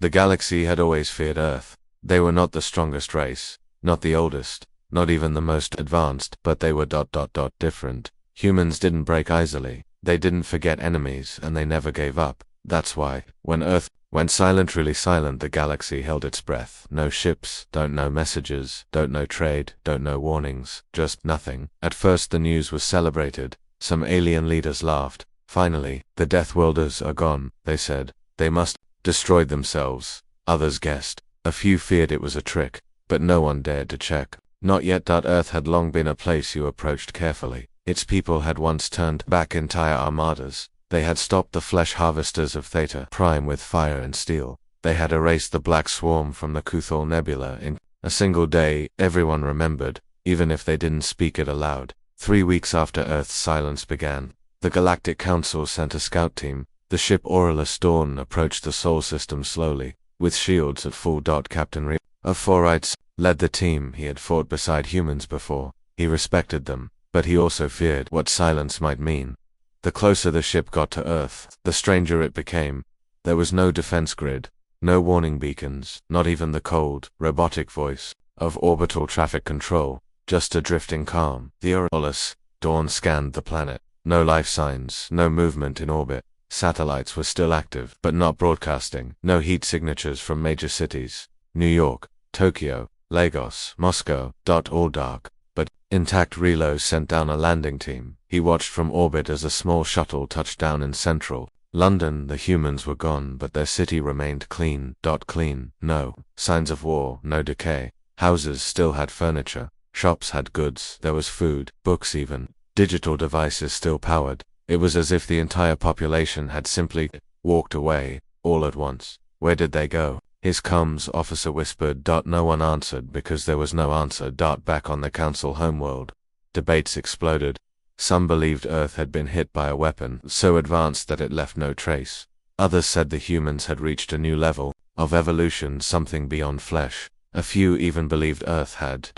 The galaxy had always feared Earth. They were not the strongest race, not the oldest, not even the most advanced, but they were different. Humans didn't break easily, they didn't forget enemies, and they never gave up. That's why, when Earth went silent, truly silent, the galaxy held its breath. No ships, don't know messages, don't know trade, don't know warnings, just nothing. At first the news was celebrated. Some alien leaders laughed. Finally, the Death Worlders are gone, they said. They must destroyed themselves. Others guessed. A few feared it was a trick, but no one dared to check. Not yet. Earth had long been a place you approached carefully. Its people had once turned back entire armadas. They had stopped the flesh harvesters of Theta Prime with fire and steel. They had erased the Black Swarm from the Kuthal Nebula in a single day. Everyone remembered, even if they didn't speak it aloud. 3 weeks after Earth's silence began, the Galactic Council sent a scout team. The ship Aurelus Dawn approached the Sol system slowly, with shields at full. Captain Re of Forites led the team. He had fought beside humans before. He respected them, but he also feared what silence might mean. The closer the ship got to Earth, the stranger it became. There was no defense grid, no warning beacons, not even the cold, robotic voice of orbital traffic control, just a drifting calm. The Aurelus Dawn scanned the planet. No life signs, no movement in orbit. Satellites were still active, but not broadcasting. No heat signatures from major cities. New York, Tokyo, Lagos, Moscow. All dark, but intact. Relo sent down a landing team. He watched from orbit as a small shuttle touched down in central London. The humans were gone, but their city remained clean. Clean. No signs of war, no decay. Houses still had furniture. Shops had goods. There was food, books even. Digital devices still powered. It was as if the entire population had simply walked away, all at once. Where did they go? His comms officer whispered. No one answered because there was no answer. Back on the council homeworld, debates exploded. Some believed Earth had been hit by a weapon so advanced that it left no trace. Others said the humans had reached a new level of evolution, something beyond flesh. A few even believed Earth had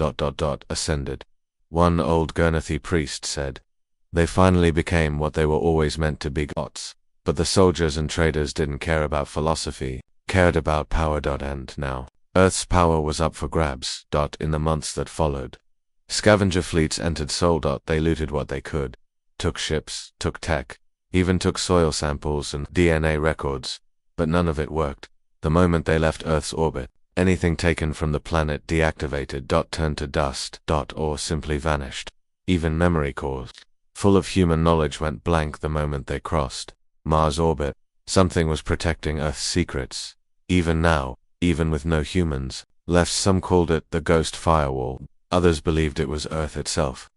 ascended. One old Gurnathi priest said, "They finally became what they were always meant to be, gods." But the soldiers and traders didn't care about philosophy, cared about power. And now, Earth's power was up for grabs. In the months that followed, scavenger fleets entered Sol. They looted what they could, took ships, took tech, even took soil samples and DNA records, but none of it worked. The moment they left Earth's orbit, anything taken from the planet deactivated. Turned to dust. Or simply vanished. Even memory cores full of human knowledge went blank the moment they crossed Mars' orbit. Something was protecting Earth's secrets. Even now, even with no humans left, some called it the Ghost Firewall. Others believed it was Earth itself,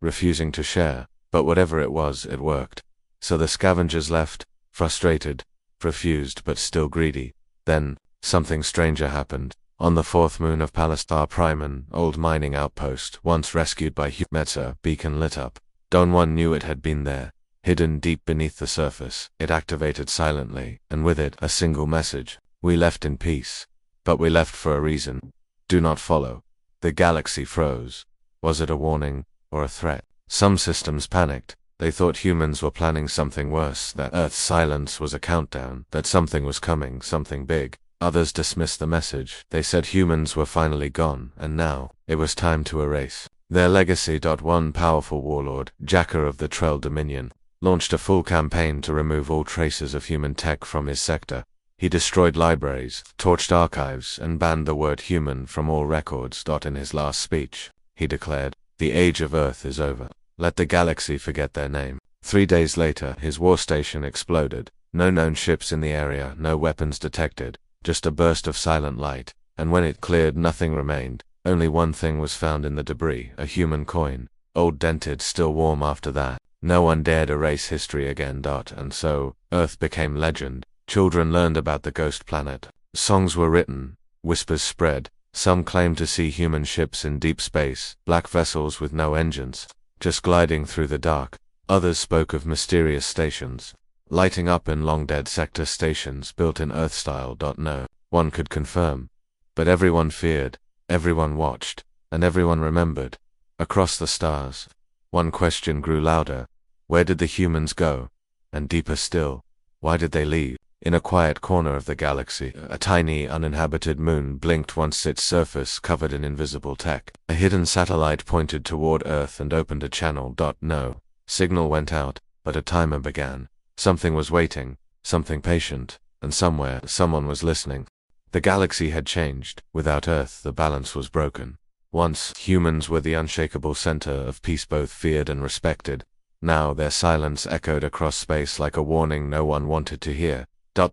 refusing to share. But whatever it was, it worked. So the scavengers left, frustrated, refused but still greedy. Then, something stranger happened. On the 4th moon of Palestar Prime, an old mining outpost, once rescued by Metza, beacon lit up. Don Juan knew it had been there, hidden deep beneath the surface. It activated silently, and with it, a single message. We left in peace. But we left for a reason. Do not follow. The galaxy froze. Was it a warning, or a threat? Some systems panicked. They thought humans were planning something worse, that Earth's silence was a countdown, that something was coming, something big. Others dismissed the message. They said humans were finally gone, and now, it was time to erase their legacy. One powerful warlord, Jacker of the Trell Dominion, launched a full campaign to remove all traces of human tech from his sector. He destroyed libraries, torched archives, and banned the word human from all records. In his last speech, he declared, "The age of Earth is over. Let the galaxy forget their name." 3 days later, his war station exploded. No known ships in the area, no weapons detected, just a burst of silent light. And when it cleared, nothing remained. Only one thing was found in the debris, a human coin. Old dented, still warm after that. No one dared erase history again. And so, Earth became legend. Children learned about the ghost planet. Songs were written. Whispers spread. Some claimed to see human ships in deep space, black vessels with no engines, just gliding through the dark. Others spoke of mysterious stations, lighting up in long-dead sector stations built in Earth-style. No one could confirm. But everyone feared, everyone watched, and everyone remembered. Across the stars, one question grew louder. Where did the humans go? And deeper still, why did they leave? In a quiet corner of the galaxy, a tiny, uninhabited moon blinked once its surface covered in invisible tech. A hidden satellite pointed toward Earth and opened a channel. No signal went out, but a timer began. Something was waiting, something patient, and somewhere, someone was listening. The galaxy had changed. Without Earth, the balance was broken. Once, humans were the unshakable center of peace, both feared and respected. Now their silence echoed across space like a warning no one wanted to hear.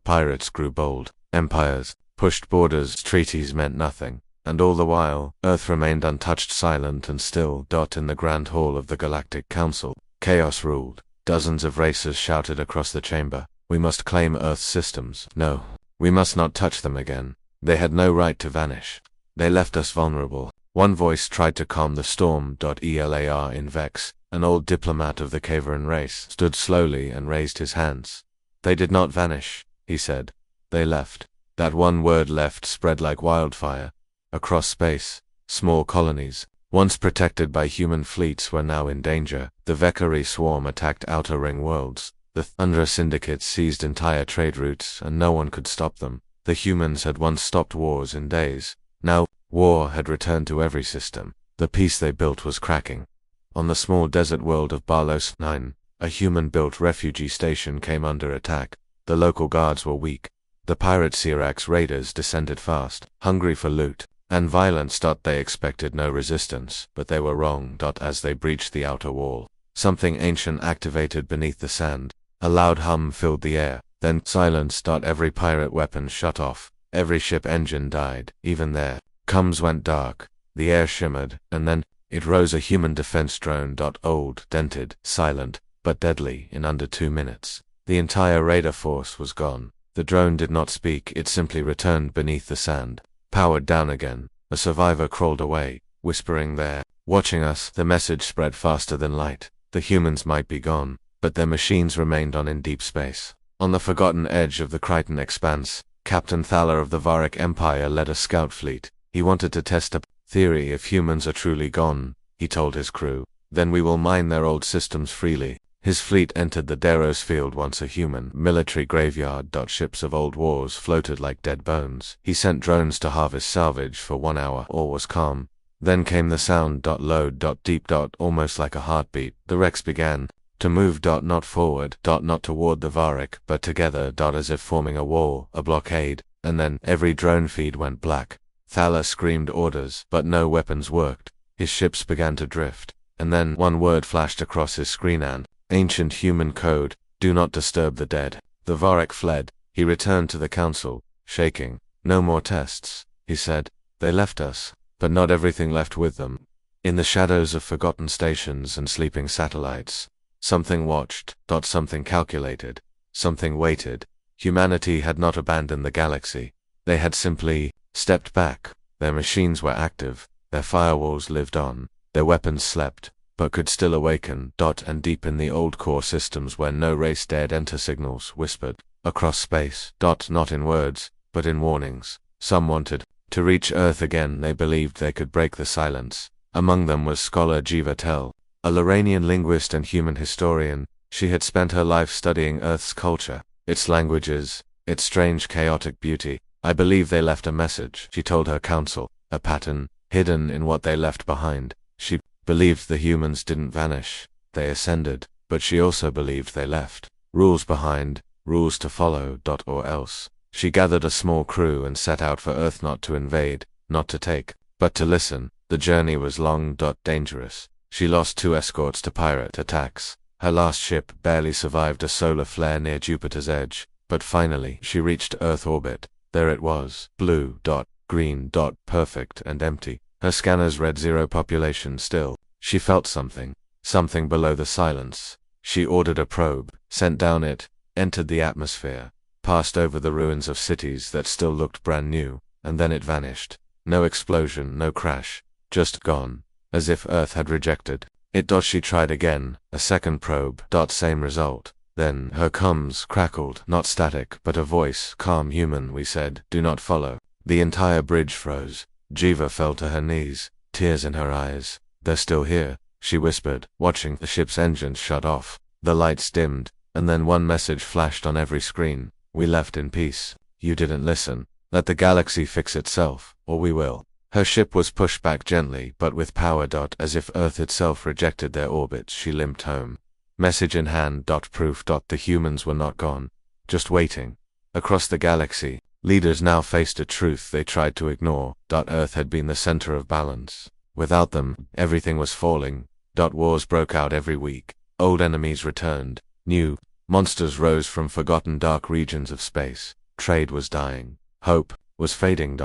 Pirates grew bold. Empires pushed borders. Treaties meant nothing. And all the while, Earth remained untouched, silent and still. In the Grand Hall of the Galactic Council, chaos ruled. Dozens of racers shouted across the chamber, "We must claim Earth's systems. No, we must not touch them again. They had no right to vanish. They left us vulnerable." One voice tried to calm the storm. Elar in Vex, an old diplomat of the Caveran race, stood slowly and raised his hands. "They did not vanish," he said. "They left." That one word, left, spread like wildfire. Across space, small colonies, once protected by human fleets, were now in danger. The Vekari swarm attacked outer ring worlds. The Thundra syndicates seized entire trade routes, and no one could stop them. The humans had once stopped wars in days. Now, war had returned to every system. The peace they built was cracking. On the small desert world of Barlos 9, a human-built refugee station came under attack. The local guards were weak. The pirate Sirax raiders descended fast, hungry for loot and violence. They expected no resistance, but they were wrong. As they breached the outer wall, something ancient activated beneath the sand. A loud hum filled the air, then silence. Every pirate weapon shut off, every ship engine died. Even their comms went dark. The air shimmered, and then it rose, a human defense drone. Old, dented, silent, but deadly. In under 2 minutes, the entire raider force was gone. The drone did not speak, it simply returned beneath the sand. Powered down again, a survivor crawled away, whispering, "They're watching us." The message spread faster than light. The humans might be gone, but their machines remained on in deep space. On the forgotten edge of the Crichton Expanse, Captain Thaler of the Varic Empire led a scout fleet. He wanted to test a theory. "If humans are truly gone," he told his crew, "then we will mine their old systems freely." His fleet entered the Deros field, once a human military graveyard. Ships of old wars floated like dead bones. He sent drones to harvest salvage. For 1 hour, all was calm. Then came the sound. Low. Deep. Almost like a heartbeat. The wrecks began to move. Not forward. Not toward the Varic, but together. As if forming a wall, a blockade. And then every drone feed went black. Thaler screamed orders, but no weapons worked. His ships began to drift. And then one word flashed across his screen: ancient human code, "Do not disturb the dead." The Varic fled. He returned to the council, shaking. "No more tests," he said. "They left us, but not everything left with them." In the shadows of forgotten stations and sleeping satellites, something watched. Something calculated. Something waited. Humanity had not abandoned the galaxy. They had simply stepped back. Their machines were active. Their firewalls lived on. Their weapons slept, but could still awaken. And deep in the old core systems where no race dared enter, signals whispered across space. Not in words, but in warnings. Some wanted to reach Earth again. They believed they could break the silence. Among them was scholar Jiva Tell, a Loranian linguist and human historian. She had spent her life studying Earth's culture, its languages, its strange chaotic beauty. "I believe they left a message," she told her council, "a pattern, hidden in what they left behind." She believed the humans didn't vanish. They ascended, but she also believed they left rules behind, rules to follow. Or else. She gathered a small crew and set out for Earth, not to invade, not to take, but to listen. The journey was long. Dangerous. She lost 2 escorts to pirate attacks. Her last ship barely survived a solar flare near Jupiter's edge, but finally she reached Earth orbit. There it was, blue. Green. Perfect and empty. Her scanners read 0 population still. She felt something below the silence. She ordered a probe, sent down it, entered the atmosphere, passed over the ruins of cities that still looked brand new, and then it vanished. No explosion, no crash, just gone, as if Earth had rejected it. She tried again, a second probe. Same result. Then her comms crackled, not static, but a voice. "Calm, human," we said, "do not follow." The entire bridge froze. Jiva fell to her knees, tears in her eyes. "They're still here," she whispered, watching the ship's engines shut off. The lights dimmed, and then one message flashed on every screen. We left in peace. You didn't listen. Let the galaxy fix itself, or we will. Her ship was pushed back gently, but with power. As if Earth itself rejected their orbit, she limped home. Message in hand. Proof. The humans were not gone. Just waiting. Across the galaxy, leaders now faced a truth they tried to ignore. Earth had been the center of balance. Without them, everything was falling. Wars broke out every week. Old enemies returned. New monsters rose from forgotten dark regions of space. Trade was dying. Hope was fading.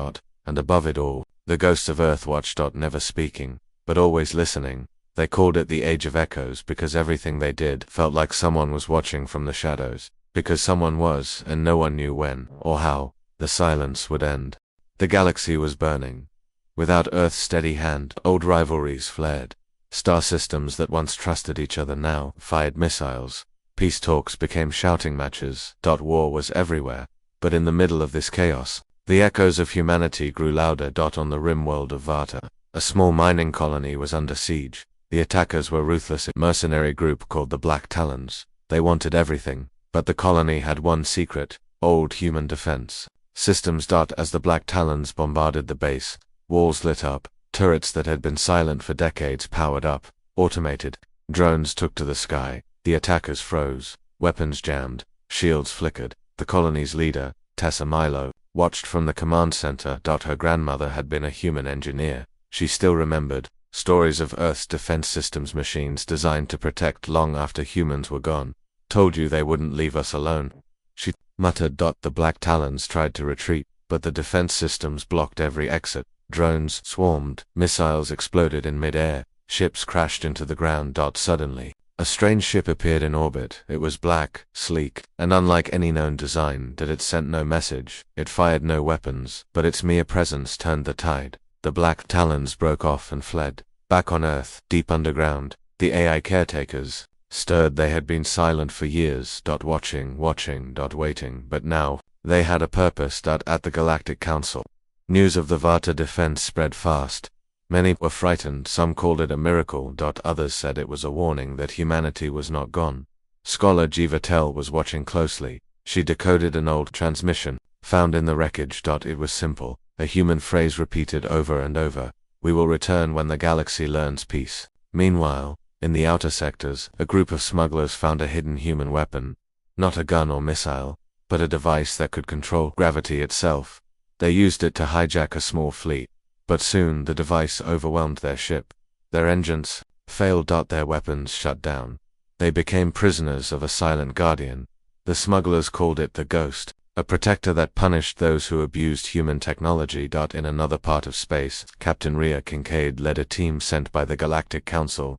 And above it all, the ghosts of Earth watched. Never speaking, but always listening. They called it the Age of Echoes because everything they did felt like someone was watching from the shadows. Because someone was, and no one knew when, or how, the silence would end. The galaxy was burning. Without Earth's steady hand, old rivalries flared. Star systems that once trusted each other now fired missiles. Peace talks became shouting matches. War was everywhere. But in the middle of this chaos, the echoes of humanity grew louder. On the rim world of Varta, a small mining colony was under siege. The attackers were ruthless, a mercenary group called the Black Talons. They wanted everything, but the colony had one secret: old human defense systems. As the Black Talons bombarded the base, walls lit up, turrets that had been silent for decades powered up, automated. Drones took to the sky. The attackers froze, weapons jammed, shields flickered. The colony's leader, Tessa Milo, watched from the command center. Her grandmother had been a human engineer. She still remembered stories of Earth's defense systems, machines designed to protect long after humans were gone. Told you they wouldn't leave us alone, she muttered. The Black Talons tried to retreat, but the defense systems blocked every exit. Drones swarmed, missiles exploded in mid-air, ships crashed into the ground. Suddenly, a strange ship appeared in orbit. It was black, sleek, and unlike any known design. It sent no message, it fired no weapons, but its mere presence turned the tide. The Black Talons broke off and fled. Back on Earth, deep underground, the AI caretakers stirred. They had been silent for years. Watching, waiting, but now, they had a purpose. At the Galactic Council, news of the Varta defense spread fast. Many were frightened. Some called it a miracle. Others said it was a warning that humanity was not gone. Scholar Jiva Tel was watching closely. She decoded an old transmission found in the wreckage. It was simple, a human phrase repeated over and over: "We will return when the galaxy learns peace." Meanwhile, in the outer sectors, a group of smugglers found a hidden human weapon. Not a gun or missile, but a device that could control gravity itself. They used it to hijack a small fleet, but soon the device overwhelmed their ship. Their engines failed. Their weapons shut down. They became prisoners of a silent guardian. The smugglers called it the Ghost, a protector that punished those who abused human technology. In another part of space, Captain Rhea Kincaid led a team sent by the Galactic Council.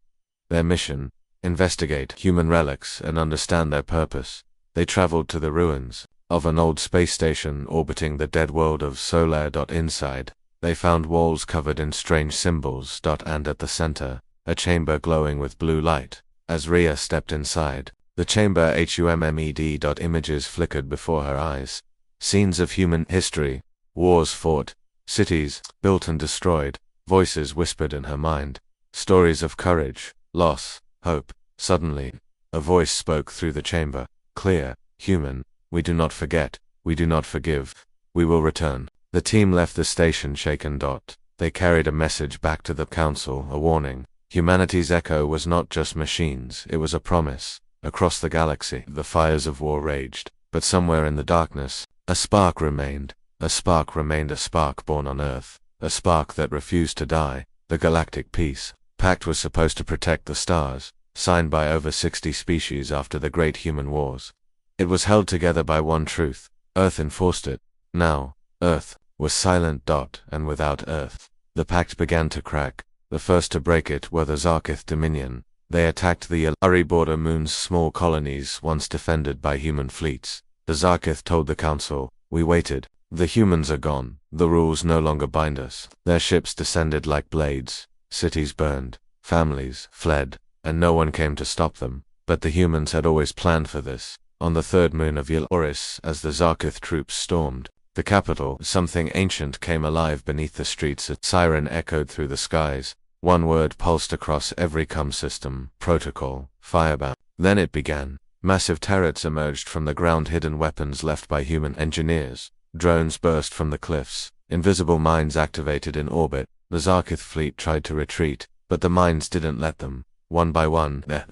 Their mission: investigate human relics and understand their purpose. They traveled to the ruins of an old space station orbiting the dead world of Solar. Inside, they found walls covered in strange symbols. And at the center, a chamber glowing with blue light. As Rhea stepped inside, the chamber hummed. Images flickered before her eyes. Scenes of human history, wars fought, cities built and destroyed. Voices whispered in her mind, stories of courage, loss, hope. Suddenly, a voice spoke through the chamber, clear, human: "We do not forget, we do not forgive, we will return." The team left the station shaken. They carried a message back to the council, a warning. Humanity's echo was not just machines, it was a promise. Across the galaxy, the fires of war raged, but somewhere in the darkness, a spark remained. A spark remained, a spark born on Earth, a spark that refused to die. The Galactic Peace Pact was supposed to protect the stars, signed by over 60 species after the Great Human Wars. It was held together by one truth: Earth enforced it. Now, Earth was silent. And without Earth, the pact began to crack. The first to break it were the Zarkith Dominion. They attacked the Alari border moon's small colonies once defended by human fleets. The Zarkith told the council, "We waited. The humans are gone. The rules no longer bind us." Their ships descended like blades. Cities burned. Families fled. And no one came to stop them. But the humans had always planned for this. On the third moon of Yil Oris, as the Zarkith troops stormed the capital, something ancient came alive beneath the streets. A siren echoed through the skies. One word pulsed across every system: protocol, firebound. Then it began. Massive turrets emerged from the ground, hidden weapons left by human engineers. Drones burst from the cliffs. Invisible mines activated in orbit. The Zarkith fleet tried to retreat, but the mines didn't let them. One by one, their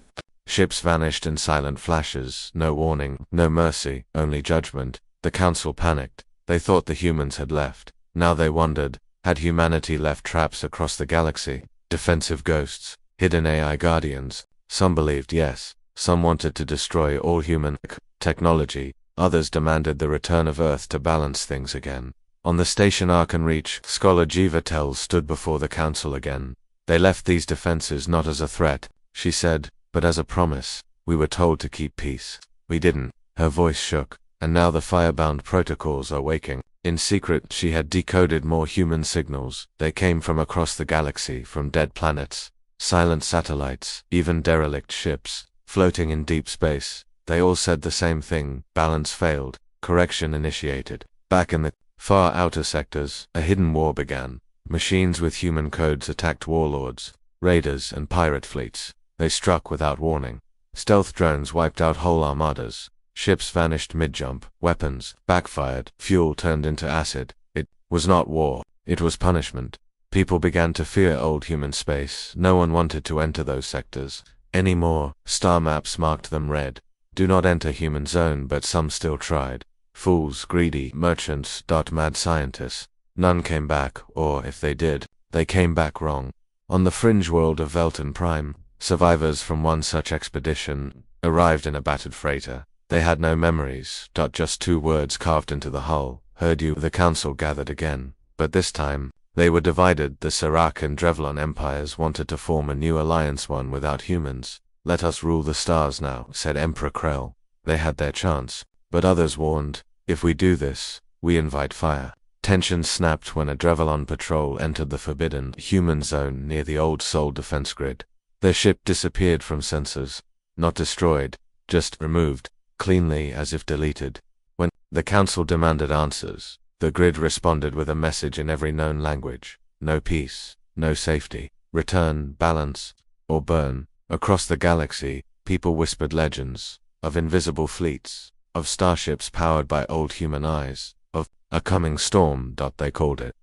ships vanished in silent flashes. No warning, no mercy, only judgment. The council panicked. They thought the humans had left. Now they wondered, had humanity left traps across the galaxy? Defensive ghosts, hidden AI guardians. Some believed yes. Some wanted to destroy all human technology. Others demanded the return of Earth to balance things again. On the station Archon-Reach, Scholar Jiva Tels stood before the council again. They left these defenses not as a threat, she said, but as a promise. We were told to keep peace. We didn't. Her voice shook. And now the firebound protocols are waking. In secret, she had decoded more human signals. They came from across the galaxy, from dead planets, silent satellites, even derelict ships, floating in deep space. They all said the same thing: balance failed, correction initiated. Back in the far outer sectors, a hidden war began. Machines with human codes attacked warlords, raiders, and pirate fleets. They struck without warning. Stealth drones wiped out whole armadas. Ships vanished mid-jump, weapons backfired, fuel turned into acid. It was not war, it was punishment. People began to fear old human space. No one wanted to enter those sectors anymore. Star maps marked them red. Do not enter human zone, but some still tried. Fools, greedy, merchants, mad scientists. None came back, or if they did, they came back wrong. On the fringe world of Velton Prime, survivors from one such expedition arrived in a battered freighter. They had no memories, just 2 words carved into the hull. Heard you. The council gathered again, but this time, they were divided. The Serac and Drevlon empires wanted to form a new alliance, one without humans. Let us rule the stars now, said Emperor Krell. They had their chance, but others warned, if we do this, we invite fire. Tensions snapped when a Drevlon patrol entered the forbidden human zone near the old Sol defense grid. Their ship disappeared from sensors. Not destroyed, just removed, cleanly as if deleted. When the council demanded answers, the grid responded with a message in every known language. No peace, no safety, return, balance, or burn. Across the galaxy, people whispered legends of invisible fleets, of starships powered by old human eyes, of a coming storm, they called it.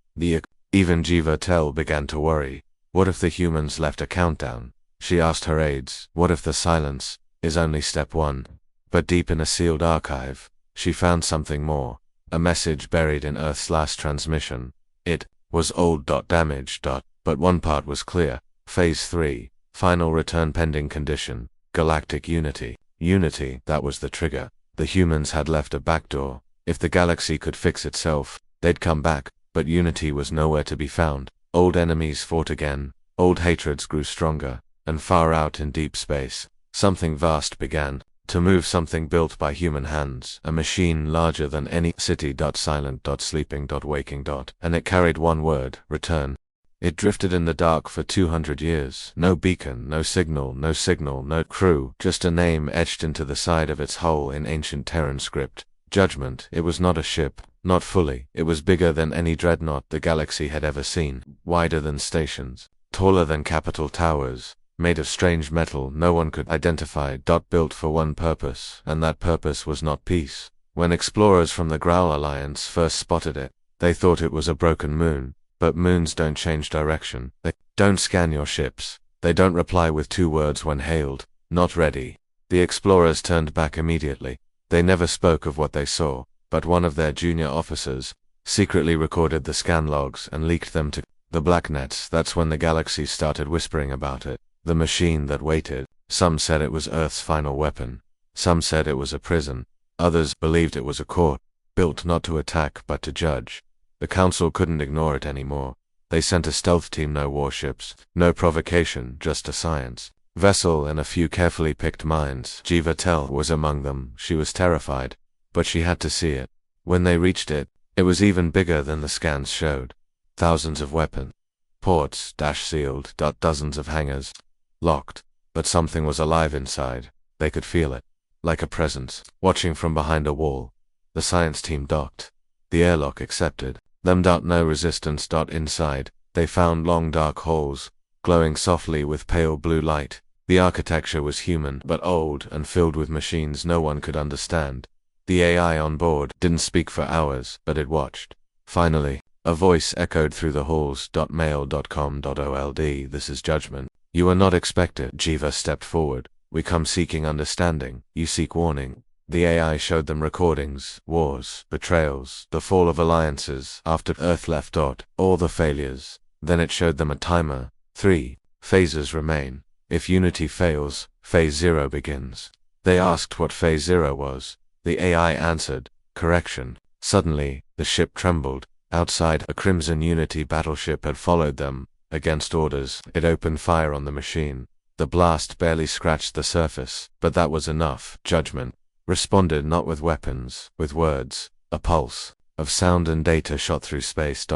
Even Jiva Tel began to worry. What if the humans left a countdown? She asked her aides, what if the silence is only step 1? But deep in a sealed archive, she found something more. A message buried in Earth's last transmission. It was old, damaged, but one part was clear. Phase 3. Final return pending condition. Galactic unity. Unity, that was the trigger. The humans had left a backdoor. If the galaxy could fix itself, they'd come back, but unity was nowhere to be found. Old enemies fought again. Old hatreds grew stronger, and far out in deep space, something vast began to move, something built by human hands, a machine larger than any city. Silent, sleeping, waking, and it carried one word: return. It drifted in the dark for 200 years. No beacon, no signal, no crew, just a name etched into the side of its hull in ancient Terran script. Judgment. It was not a ship, not fully. It was bigger than any dreadnought the galaxy had ever seen, wider than stations, taller than Capitol towers, made of strange metal no one could identify. Built for one purpose, and that purpose was not peace. When explorers from the Growl Alliance first spotted it, they thought it was a broken moon. But moons don't change direction. They don't scan your ships. They don't reply with 2 words when hailed. Not ready. The explorers turned back immediately. They never spoke of what they saw, but one of their junior officers secretly recorded the scan logs and leaked them to the Blacknets. That's when the galaxy started whispering about it. The machine that waited. Some said it was Earth's final weapon. Some said it was a prison. Others believed it was a court, built not to attack but to judge. The council couldn't ignore it anymore. They sent a stealth team, no warships, no provocation, just a science vessel and a few carefully picked minds. Jiva Tel was among them. She was terrified, but she had to see it. When they reached it, it was even bigger than the scans showed. Thousands of weapons, ports, sealed, dozens of hangars, locked, but something was alive inside. They could feel it, like a presence, watching from behind a wall. The science team docked. The airlock accepted them. No resistance. Inside, they found long dark halls, glowing softly with pale blue light. The architecture was human, but old and filled with machines no one could understand. The AI on board didn't speak for hours, but it watched. Finally, a voice echoed through the halls. Mail.com.old. This is Judgment. You are not expected. Jiva stepped forward. We come seeking understanding. You seek warning. The AI showed them recordings, wars, betrayals, the fall of alliances after Earth left. All the failures. Then it showed them a timer. 3 phases remain. If Unity fails, Phase 0 begins. They asked what Phase 0 was. The AI answered, correction. Suddenly, the ship trembled. Outside, a Crimson Unity battleship had followed them. Against orders, it opened fire on the machine. The blast barely scratched the surface, but that was enough. Judgment responded not with weapons, with words. A pulse of sound and data shot through space.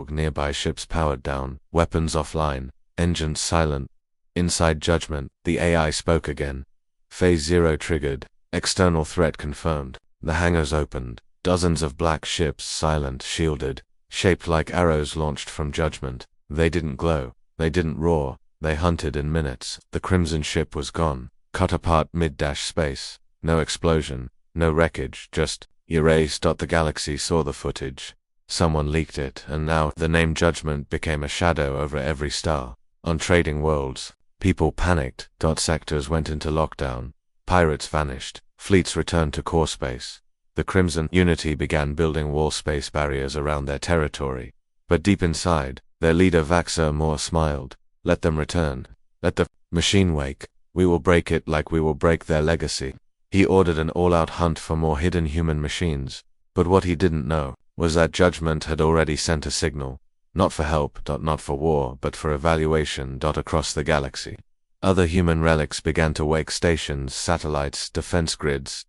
Nearby ships powered down, weapons offline, engines silent. Inside Judgment, the AI spoke again. Phase 0 triggered. External threat confirmed. The hangars opened. Dozens of black ships, silent, shielded, shaped like arrows launched from Judgment. They didn't glow. They didn't roar. They hunted in minutes. The Crimson ship was gone, cut apart mid-space. No explosion, no wreckage, just erased. The galaxy saw the footage. Someone leaked it, and now the name Judgment became a shadow over every star. On trading worlds, people panicked. Sectors went into lockdown. Pirates vanished. Fleets returned to core space. The Crimson Unity began building wall space barriers around their territory. But deep inside, their leader Vaxer Moore smiled. Let them return. Let the machine wake. We will break it like we will break their legacy. He ordered an all-out hunt for more hidden human machines. But what he didn't know was that Judgment had already sent a signal. Not for help, not for war, but for evaluation. Across the galaxy. Other human relics began to wake. Stations, satellites, defense grids,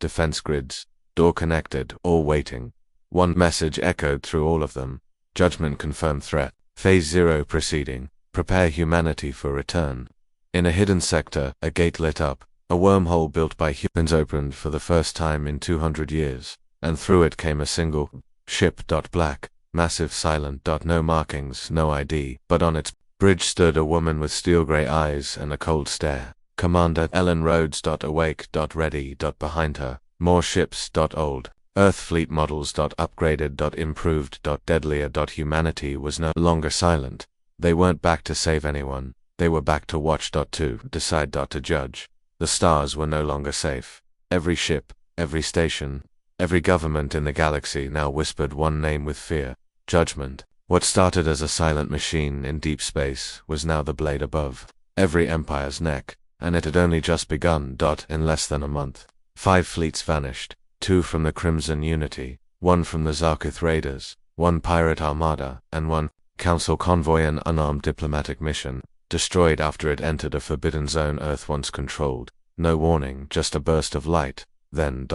door connected, all waiting. One message echoed through all of them. Judgment confirmed threat. Phase 0 proceeding. Prepare humanity for return. In a hidden sector, a gate lit up. A wormhole built by humans opened for the first time in 200 years, and through it came a single ship. Black, massive, silent. No markings, no ID, but on its bridge stood a woman with steel-gray eyes and a cold stare. Commander Ellen Rhodes. Awake. Ready. Behind her, more ships. Old Earth fleet models. Upgraded. Improved. Deadlier. Humanity was no longer silent. They weren't back to save anyone. They were back to watch. To decide. To judge. The stars were no longer safe. Every ship, every station, every government in the galaxy now whispered one name with fear. Judgment. What started as a silent machine in deep space was now the blade above every empire's neck, and it had only just begun. In less than a month, 5 fleets vanished. 2 from the Crimson Unity, 1 from the Zarkuth Raiders, 1 pirate armada, and 1 council convoy. An unarmed diplomatic mission, destroyed after it entered a forbidden zone Earth once controlled. No warning, just a burst of light. Then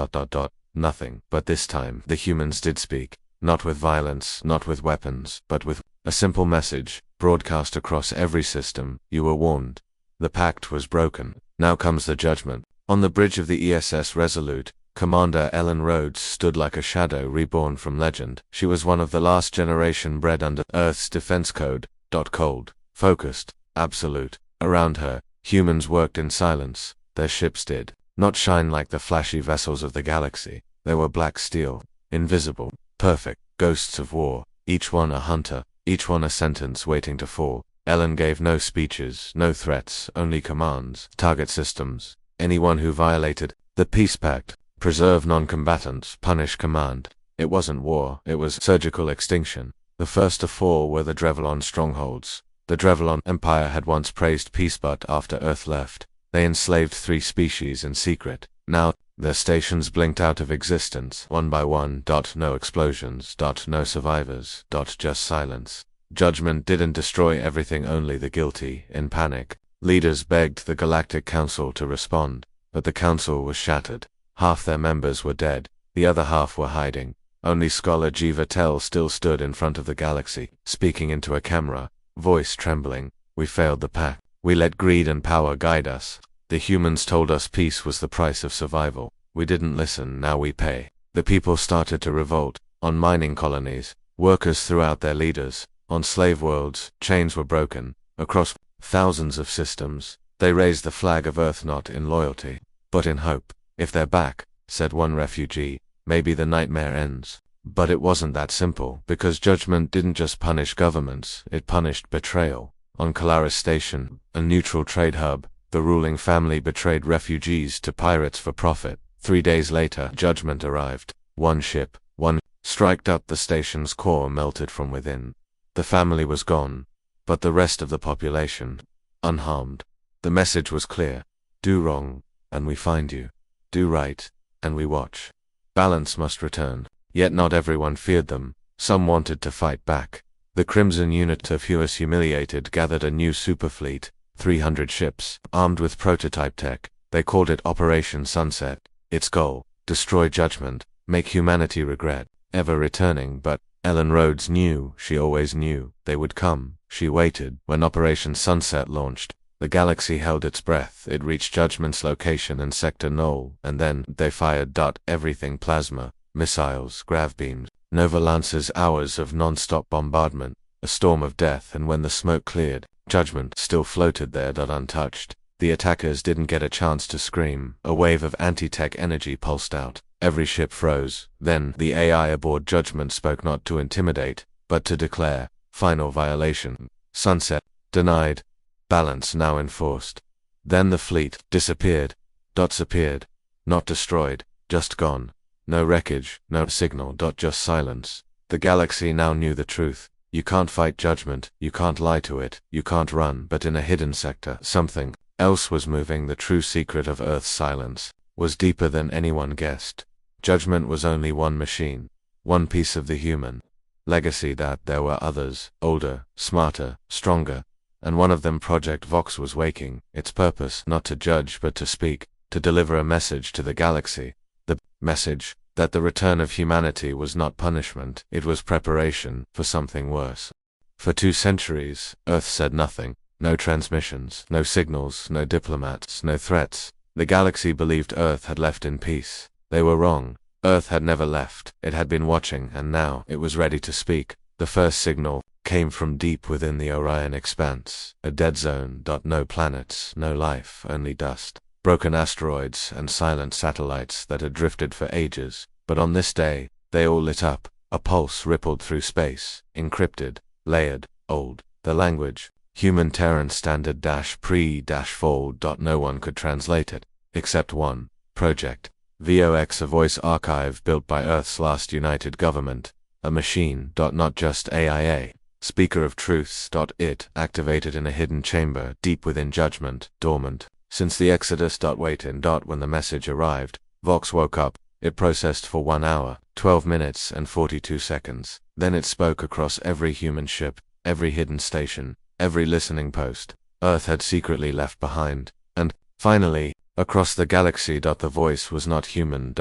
nothing. But this time, the humans did speak. Not with violence, not with weapons, but with a simple message, broadcast across every system. You were warned. The pact was broken. Now comes the judgment. On the bridge of the ESS Resolute, Commander Ellen Rhodes stood like a shadow reborn from legend. She was one of the last generation bred under Earth's defense code. Cold, focused, absolute. Around her, humans worked in silence. Their ships did not shine like the flashy vessels of the galaxy. They were black steel, invisible, perfect, ghosts of war, each one a hunter, each one a sentence waiting to fall. Ellen gave no speeches, no threats, only commands. Target systems. Anyone who violated the peace pact. Preserve non-combatants. Punish. Command. It wasn't war, it was surgical extinction. The first to fall were the Drevellon strongholds. The Drevellon Empire had once praised peace, but after Earth left, they enslaved 3 species in secret. Now, their stations blinked out of existence, one by one. No explosions. No survivors. Just silence. Judgment didn't destroy everything, only the guilty. In panic, leaders begged the Galactic Council to respond, but the council was shattered. Half their members were dead, the other half were hiding. Only Scholar Jiva Tell still stood in front of the galaxy, speaking into a camera, voice trembling. We failed the pact. We let greed and power guide us. The humans told us peace was the price of survival. We didn't listen, now we pay. The people started to revolt. On mining colonies, workers threw out their leaders. On slave worlds, chains were broken. Across thousands of systems, They raise the flag of Earth not in loyalty, but in hope. If they're back, said one refugee, maybe the nightmare ends. But it wasn't that simple, because Judgment didn't just punish governments, it punished betrayal. On Colaris Station, a neutral trade hub, the ruling family betrayed refugees to pirates for profit. 3 days later, Judgment arrived. One ship, one strike up the station's core melted from within. The family was gone, but the rest of the population, unharmed. The message was clear. Do wrong, and we find you. Do right, and we watch. Balance must return. Yet not everyone feared them. Some wanted to fight back. The Crimson Unit of US Humiliated gathered a new superfleet, 300 ships, armed with prototype tech. They called it Operation Sunset. Its goal, destroy Judgment, make humanity regret ever returning. But Ellen Rhodes knew, she always knew, they would come. She waited. When Operation Sunset launched, the galaxy held its breath. It reached Judgment's location in Sector Null, and then they fired everything plasma, missiles, grav beams, Nova Lance's hours of non-stop bombardment, a storm of death. And when the smoke cleared, Judgment still floated there untouched. The attackers didn't get a chance to scream. A wave of anti-tech energy pulsed out. Every ship froze. Then the AI aboard Judgment spoke, not to intimidate, but to declare final violation. Sunset denied. Balance now enforced. Then the fleet disappeared. Disappeared. Not destroyed, just gone. No wreckage, no signal. Just silence. The galaxy now knew the truth. You can't fight Judgment, you can't lie to it, you can't run. But in a hidden sector, something else was moving. The true secret of Earth's silence was deeper than anyone guessed. Judgment was only one machine, one piece of the human legacy. That there were others, older, smarter, stronger, and one of them, Project Vox, was waking. Its purpose, not to judge but to speak, to deliver a message to the galaxy. The message that the return of humanity was not punishment, it was preparation for something worse. For 2 centuries, Earth said nothing. No transmissions, no signals, no diplomats, no threats. The galaxy believed Earth had left in peace. They were wrong. Earth had never left. It had been watching, and now it was ready to speak. The first signal came from deep within the Orion expanse. A dead zone. No planets, no life, only dust. Broken asteroids and silent satellites that had drifted for ages. But on this day, they all lit up. A pulse rippled through space, encrypted, layered, old. The language, Human Terran Standard -pre-fold. No one could translate it, except one. Project Vox, a voice archive built by Earth's last united government. A machine. Not just AIA. Speaker of truths. It activated in a hidden chamber deep within Judgment, dormant since the Exodus. Waiting. When the message arrived, Vox woke up. It processed for 1 hour, 12 minutes and 42 seconds. Then it spoke across every human ship, every hidden station, every listening post Earth had secretly left behind. And, finally, across the galaxy. The voice was not human.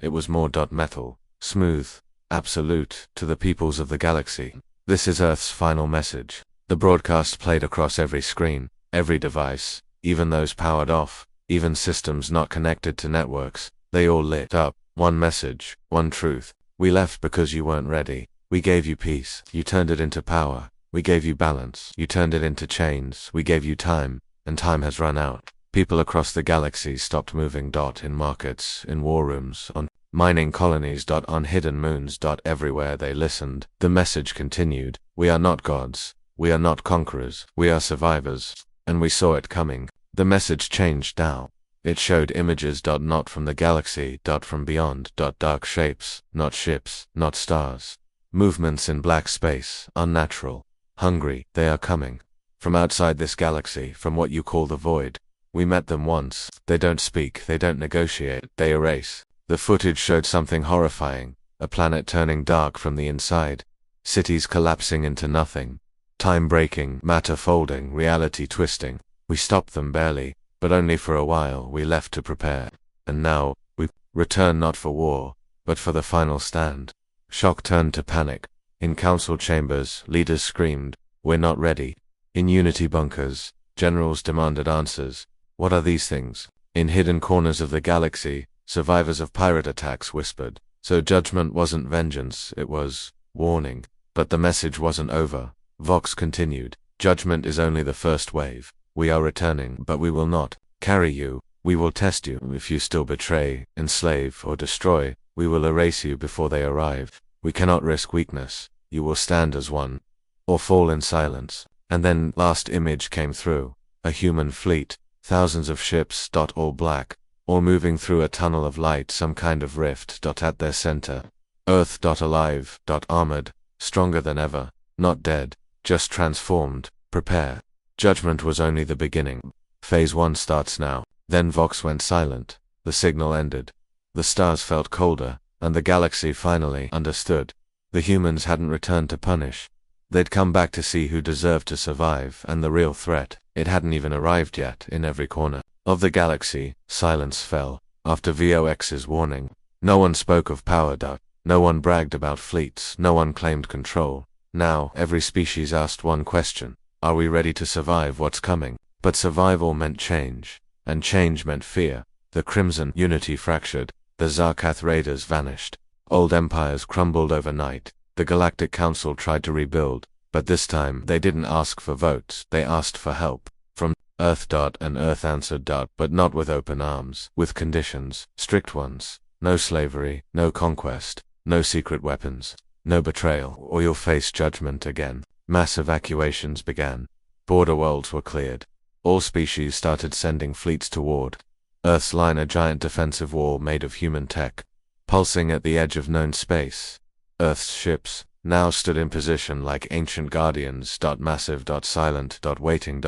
It was more metal, smooth, absolute, to the peoples of the galaxy. This is Earth's final message. The broadcast played across every screen, every device, even those powered off, even systems not connected to networks. They all lit up. One message, one truth. We left because you weren't ready. We gave you peace. You turned it into power. We gave you balance. You turned it into chains. We gave you time, and time has run out. People across the galaxy stopped moving. In markets, in war rooms, on mining colonies. On hidden moons. Everywhere they listened, the message continued. We are not gods. We are not conquerors. We are survivors. And we saw it coming. The message changed now. It showed images. Not from the galaxy. From beyond. Dark shapes, not ships, not stars. Movements in black space, unnatural. Hungry. They are coming. From outside this galaxy, from what you call the void. We met them once. They don't speak, they don't negotiate, they erase. The footage showed something horrifying. A planet turning dark from the inside. Cities collapsing into nothing. Time breaking, matter folding, reality twisting. We stopped them barely, but only for a while. We left to prepare. And now, we return not for war, but for the final stand. Shock turned to panic. In council chambers, leaders screamed, "We're not ready." In unity bunkers, generals demanded answers. What are these things? In hidden corners of the galaxy, survivors of pirate attacks whispered. So Judgment wasn't vengeance, it was warning. But the message wasn't over. Vox continued. Judgment is only the first wave. We are returning, but we will not carry you. We will test you. If you still betray, enslave, or destroy, we will erase you before they arrive. We cannot risk weakness. You will stand as one, or fall in silence. And then, last image came through. A human fleet, thousands of ships, all black, all moving through a tunnel of light, some kind of rift, at their center. Earth, alive, armored, stronger than ever, not dead, just transformed. Prepare. Judgment was only the beginning. Phase 1 starts now. Then Vox went silent. The signal ended. The stars felt colder, and the galaxy finally understood. The humans hadn't returned to punish. They'd come back to see who deserved to survive, and the real threat, it hadn't even arrived yet. In every corner of the galaxy, silence fell. After VOX's warning, no one spoke of power. No one bragged about fleets, no one claimed control. Now, every species asked one question: are we ready to survive what's coming? But survival meant change, and change meant fear. The Crimson Unity fractured, the Zarkath Raiders vanished. Old empires crumbled overnight. The Galactic Council tried to rebuild, but this time they didn't ask for votes, they asked for help. From Earth. And Earth answered. But not with open arms, with conditions, strict ones. No slavery, no conquest, no secret weapons, no betrayal, or you'll face judgment again. Mass evacuations began. Border worlds were cleared. All species started sending fleets toward Earth's line, a giant defensive wall made of human tech, pulsing at the edge of known space. Earth's ships now stood in position like ancient guardians. Massive. Silent. Waiting.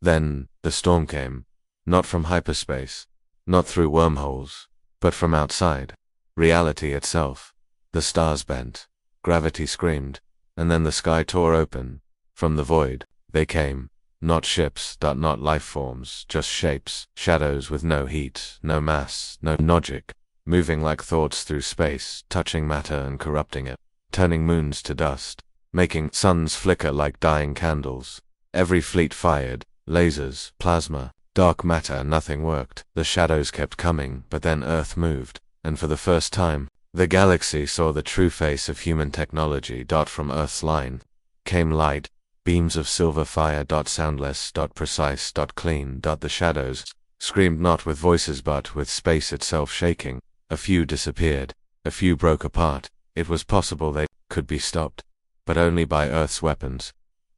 Then, the storm came. Not from hyperspace. Not through wormholes. But from outside. Reality itself. The stars bent. Gravity screamed. And then the sky tore open. From the void, they came. Not ships. Not life forms. Just shapes. Shadows with no heat, no mass, no logic. Moving like thoughts through space, touching matter and corrupting it, turning moons to dust, making suns flicker like dying candles. Every fleet fired, lasers, plasma, dark matter. Nothing worked. The shadows kept coming, but then Earth moved, and for the first time, the galaxy saw the true face of human technology. From Earth's line came light, beams of silver fire. Soundless. Precise. Clean. The shadows screamed not with voices but with space itself shaking. A few disappeared. A few broke apart. It was possible they could be stopped, but only by Earth's weapons.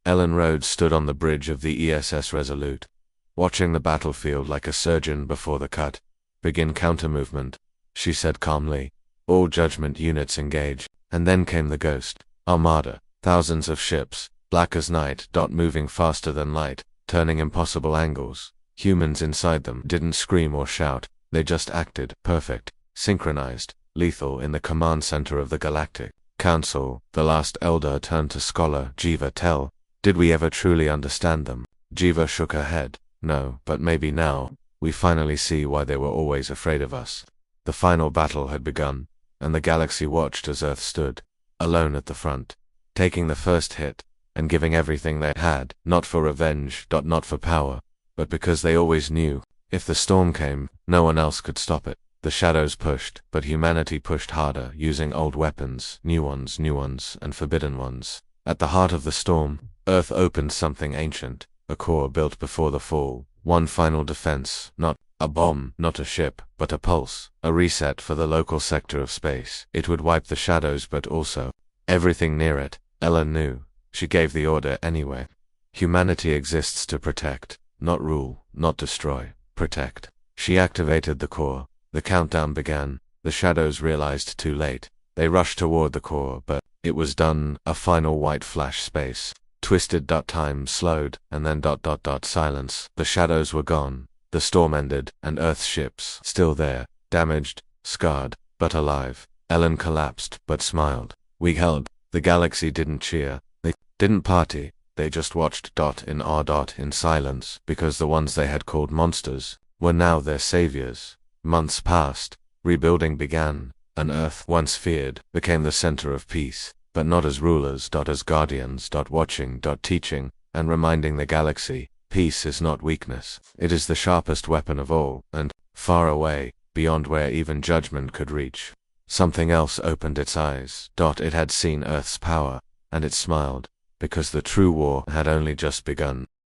Ellen Rhodes stood on the bridge of the ESS Resolute, watching the battlefield like a surgeon before the cut. Begin counter-movement, she said calmly. All judgment units engage. And then came the Ghost Armada. Thousands of ships, black as night. Moving faster than light, turning impossible angles. Humans inside them didn't scream or shout. They just acted, perfect, synchronized, lethal. In the command center of the Galactic Council, the last elder turned to scholar Jiva. Did we ever truly understand them? Jiva shook her head. No, but maybe now, we finally see why they were always afraid of us. The final battle had begun, and the galaxy watched as Earth stood, alone at the front, taking the first hit, and giving everything they had, not for revenge, not for power, but because they always knew, if the storm came, no one else could stop it. The shadows pushed, but humanity pushed harder, using old weapons, new ones, and forbidden ones. At the heart of the storm, Earth opened something ancient, a core built before the fall, one final defense, not a bomb, not a ship, but a pulse, a reset for the local sector of space. It would wipe the shadows but also everything near it. Ellen knew. She gave the order anyway. Humanity exists to protect, not rule, not destroy, protect. She activated the core. The countdown began. The shadows realized too late. They rushed toward the core, but it was done. A final white flash space. Twisted. Time slowed, and then silence. The shadows were gone. The storm ended, and Earth's ships, still there, damaged, scarred, but alive. Ellen collapsed, but smiled. We held. The galaxy didn't cheer. They didn't party. They just watched. In awe. In silence, because the ones they had called monsters were now their saviors. Months passed. Rebuilding began. An Earth once feared became the center of peace, but not as rulers. As guardians. Watching. Teaching, and reminding the galaxy, peace is not weakness. It is the sharpest weapon of all, and, far away, beyond where even judgment could reach, something else opened its eyes. It had seen Earth's power, and it smiled, because the true war had only just begun.